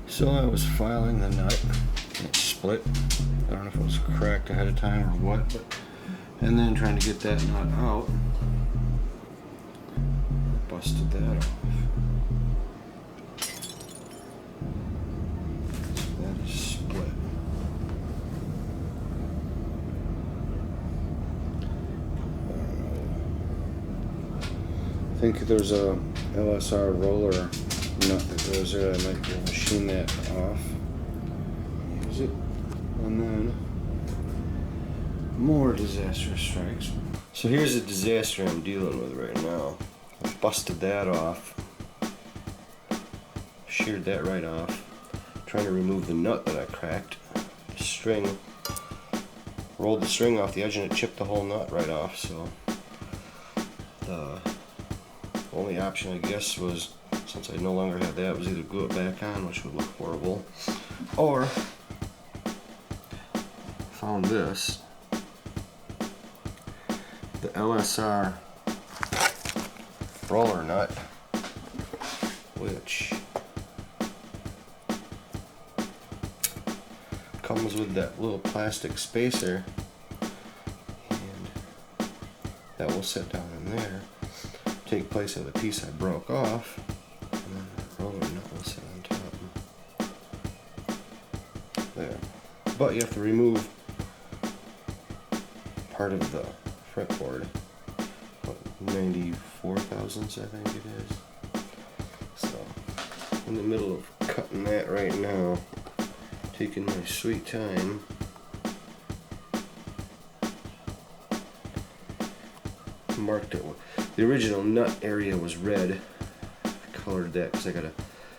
So I was filing the nut, and it split. I don't know if it was cracked ahead of time or what, and then trying to get that nut out, busted that off. That is split. I think there's a LSR Roller nut that goes there. I might be able to machine that off. Use it, and then more disaster strikes. So here's a disaster I'm dealing with right now. I busted that off, sheared that right off, trying to remove the nut that I cracked. The string, rolled the string off the edge and it chipped the whole nut right off. So the only option, I guess, was, since I no longer had that, was either glue it back on, which would look horrible, or found this, the LSR Roller nut, which comes with that little plastic spacer, and that will sit down in there, take place of the piece I broke off, and then the roller nut will sit on top. There. But you have to remove part of the fretboard, 94 thousandths I think it is. So, in the middle of cutting that right now, taking my sweet time. Marked it. The original nut area was red. I colored that because I gotta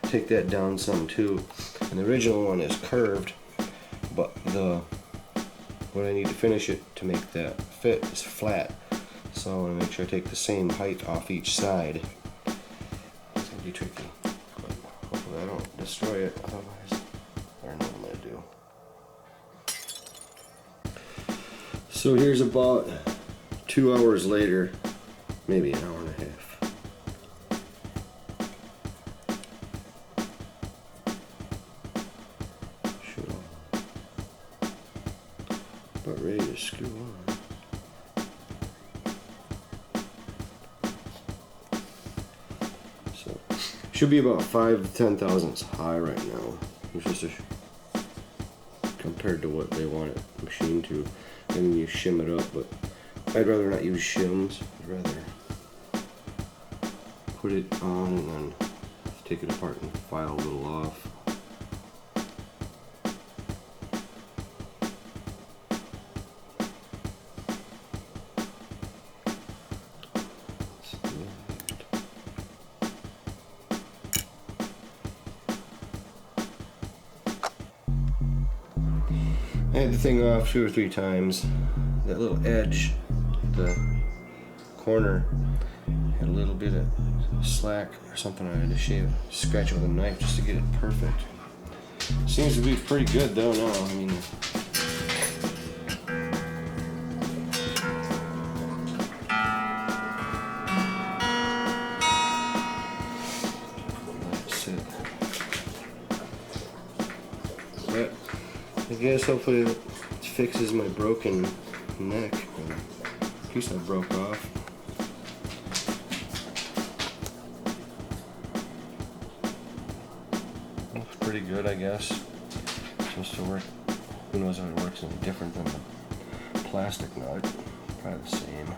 take that down some too. And the original one is curved, but what I need to finish it to make that fit is flat. So I want to make sure I take the same height off each side. It's gonna be tricky, but hopefully I don't destroy it. Otherwise, I don't know what I'm gonna do. So here's about 2 hours later, maybe an hour and a half. Should all about ready to screw on. So should be about 5 to 10 thousandths high right now, which is compared to what they want it machined to. And then you shim it up, but I'd rather not use shims. I'd rather put it on and then take it apart and file a little off. I had the thing off 2 or 3 times. That little edge, the corner, had a little bit of slack or something. I had to scratch it with a knife just to get it perfect. Seems to be pretty good though now. I mean, that's it. But I guess hopefully it fixes my broken neck, or piece I broke off. Looks pretty good, I guess. It's supposed to work. Who knows how it works any different than the plastic nut. Probably the same.